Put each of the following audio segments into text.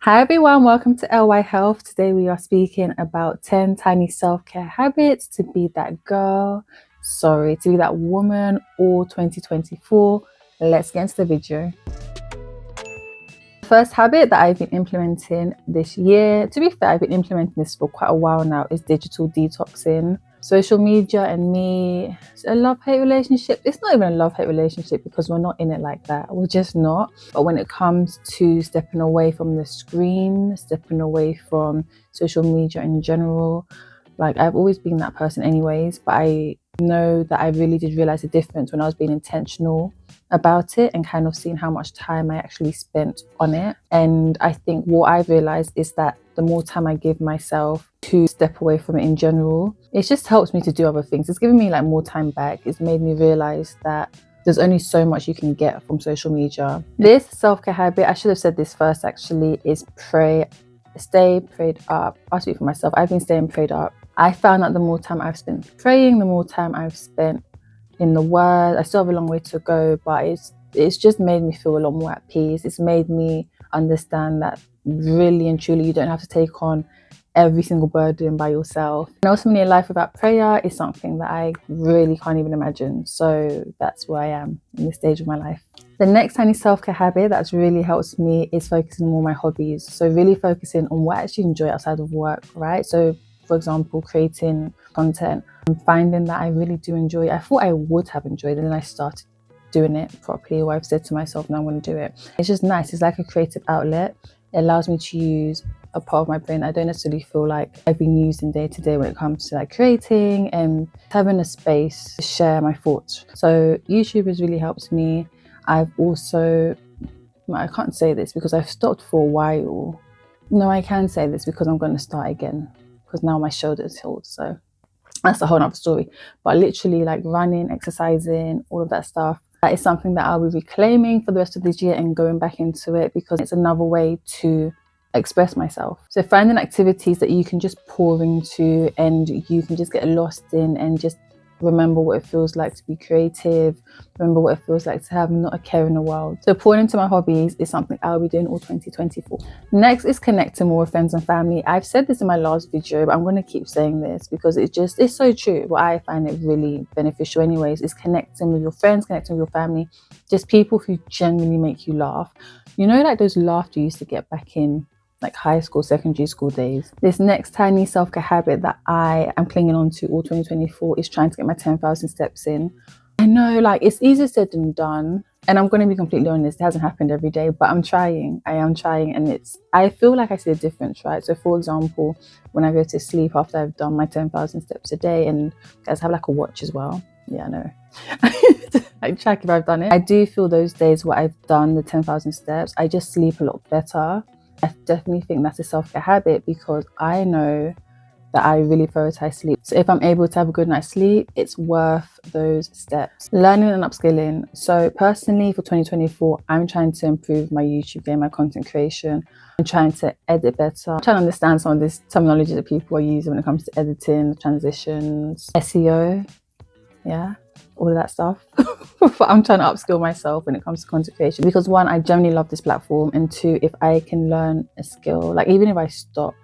Hi everyone, welcome to LY Health. Today we are speaking about 10 tiny self-care habits to be that girl, to be that woman, all 2024. Let's get into the video. The first habit that I've been implementing this year, to be fair, I've been implementing this for quite a while now, is digital detoxing. Social media and me, it's a love-hate relationship. It's not even a love-hate relationship because we're not in it like that. We're just not. But when it comes to stepping away from the screen, stepping away from social media in general, like I've always been that person anyways, but I know that I really did realize the difference when I was being intentional about it and kind of seeing how much time I actually spent on it. And I think what I've realized is that the more time I give myself to step away from it in general, it just helps me to do other things. It's given me like more time back. It's made me realize that there's only so much you can get from social media. This self-care habit, I should have said this first actually, is stay prayed up. I'll speak for myself. I've been staying prayed up. I found that the more time I've spent praying, the more time I've spent in the Word. I still have a long way to go, but it's just made me feel a lot more at peace. It's made me understand that really and truly you don't have to take on every single burden by yourself. And ultimately, a life without prayer is something that I really can't even imagine. So that's where I am in this stage of my life. The next tiny self-care habit that's really helps me is focusing on all my hobbies. So really focusing on what I actually enjoy outside of work, right? So for example, creating content. I'm finding that I really do enjoy it. I thought I would have enjoyed it, and then I started doing it properly, or I've said to myself, no, I'm going to do it. It's just nice. It's like a creative outlet. It allows me to use a part of my brain I don't necessarily feel like I've been using day to day when it comes to like creating and having a space to share my thoughts. So YouTube has really helped me. I've also, I can't say this because I've stopped for a while. No, I can say this because I'm going to start again because now my shoulder is healed. So that's a whole nother story. But literally like running, exercising, all of that stuff, that is something that I'll be reclaiming for the rest of this year and going back into it because it's another way to express myself. So finding activities that you can just pour into and you can just get lost in and just remember what it feels like to be creative, remember what it feels like to have not a care in the world. So pouring into my hobbies is something I'll be doing all 2024. Next is connecting more with friends and family. I've said this in my last video, but I'm going to keep saying this because it's so true. What I find it really beneficial anyways is connecting with your friends, connecting with your family, just people who genuinely make you laugh. You know, like those laughter you used to get back in like high school, secondary school days. This next tiny self-care habit that I am clinging on to all 2024 is trying to get my 10,000 steps in. I know, like, it's easier said than done. And I'm going to be completely honest, it hasn't happened every day, but I'm trying. I am trying, and I feel like I see a difference, right? So for example, when I go to sleep after I've done my 10,000 steps a day, and guys have like a watch as well. Yeah, I know. I check if I've done it. I do feel those days where I've done the 10,000 steps, I just sleep a lot better. I definitely think that's a self-care habit because I know that I really prioritize sleep. So if I'm able to have a good night's sleep, it's worth those steps. Learning and upskilling. So personally for 2024, I'm trying to improve my YouTube game, my content creation. I'm trying to edit better. I'm trying to understand some of this terminology that people are using when it comes to editing, transitions, SEO, yeah, all of that stuff. But I'm trying to upskill myself when it comes to content creation because one, I generally love this platform, and two, if I can learn a skill, like even if I stop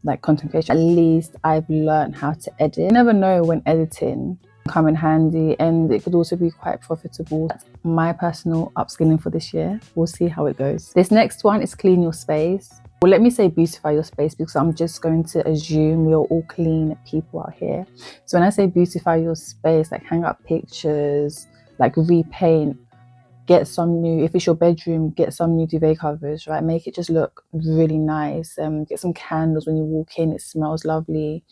like content creation, at least I've learned how to edit. You never know when editing can come in handy, and it could also be quite profitable. That's my personal upskilling for this year. We'll see how it goes. This next one is clean your space. Well, let me say beautify your space because I'm just going to assume we're all clean people out here. So when I say beautify your space, like hang up pictures, like repaint, get some new, if it's your bedroom, get some new duvet covers, right? Make it just look really nice. Get some candles when you walk in, it smells lovely.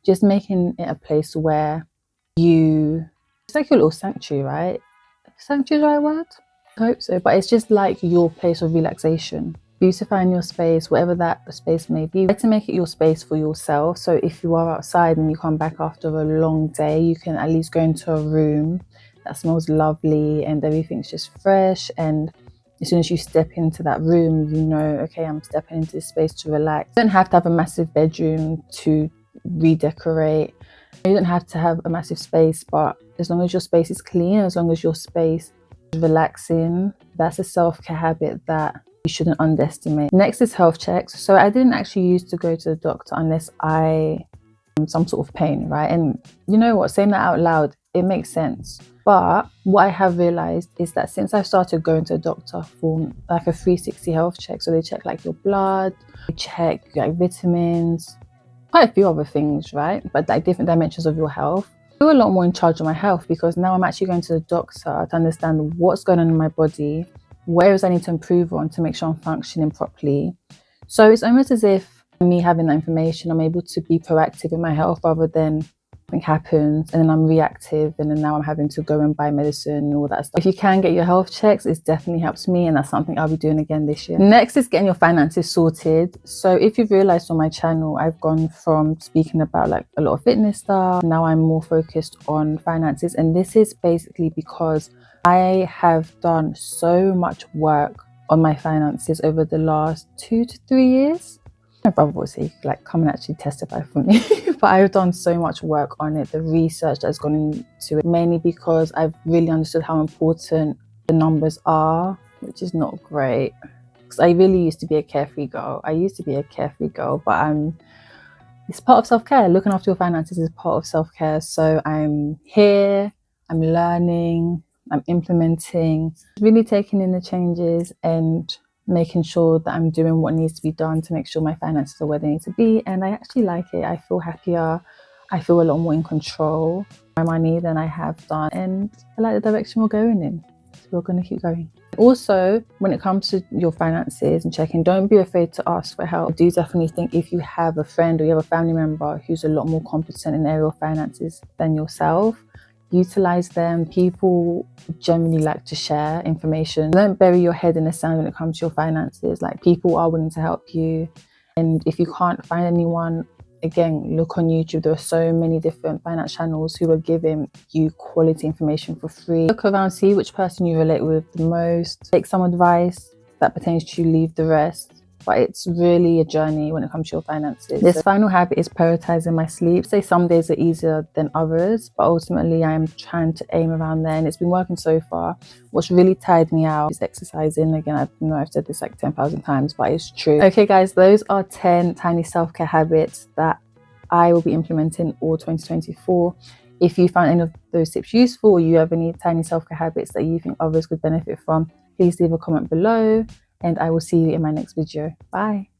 Just making it a place where it's like your little sanctuary, right? Sanctuary is the right word? I hope so, but it's just like your place of relaxation. Beautifying your space, whatever that space may be. Try to make it your space for yourself. So if you are outside and you come back after a long day, you can at least go into a room that smells lovely and everything's just fresh. And as soon as you step into that room, you know, okay, I'm stepping into this space to relax. You don't have to have a massive bedroom to redecorate. You don't have to have a massive space, but as long as your space is clean, as long as your space is relaxing, that's a self-care habit that you shouldn't underestimate. Next is health checks. So I didn't actually used to go to the doctor unless I some sort of pain, right? And you know what, saying that out loud, it makes sense. But what I have realized is that since I started going to a doctor for like a 360 health check, so they check like your blood, they check like vitamins, quite a few other things, right? But like different dimensions of your health. I feel a lot more in charge of my health because now I'm actually going to the doctor to understand what's going on in my body, what areas I need to improve on to make sure I'm functioning properly. So it's almost as if me having that information, I'm able to be proactive in my health rather than something happens and then I'm reactive and then now I'm having to go and buy medicine and all that stuff. If you can get your health checks, it definitely helps me, and that's something I'll be doing again this year. Next is getting your finances sorted. So if you've realized on my channel, I've gone from speaking about like a lot of fitness stuff, now I'm more focused on finances, and this is basically because I have done so much work on my finances over the last 2 to 3 years. My brother would say, like, come and actually testify for me. But I've done so much work on it, the research that's gone into it, mainly because I've really understood how important the numbers are, which is not great. Because I really used to be a carefree girl. But it's part of self-care. Looking after your finances is part of self-care. So I'm here, I'm learning, I'm implementing, really taking in the changes and making sure that I'm doing what needs to be done to make sure my finances are where they need to be. And I actually like it. I feel happier. I feel a lot more in control of my money than I have done. And I like the direction we're going in. So we're going to keep going. Also, when it comes to your finances and checking, don't be afraid to ask for help. I do definitely think if you have a friend or you have a family member who's a lot more competent in the area of finances than yourself, utilize them. People generally like to share information. Don't bury your head in the sand when it comes to your finances. Like, people are willing to help you. And if you can't find anyone, again, look on YouTube. There are so many different finance channels who are giving you quality information for free. Look around, see which person you relate with the most. Take some advice that pertains to you, leave the rest. But it's really a journey when it comes to your finances. This final habit is prioritizing my sleep. Say some days are easier than others, but ultimately I am trying to aim around there, and it's been working so far. What's really tired me out is exercising. Again, I know I've said this like 10,000 times, but it's true. Okay guys, those are 10 tiny self-care habits that I will be implementing all 2024. If you found any of those tips useful, or you have any tiny self-care habits that you think others could benefit from, please leave a comment below. And I will see you in my next video. Bye.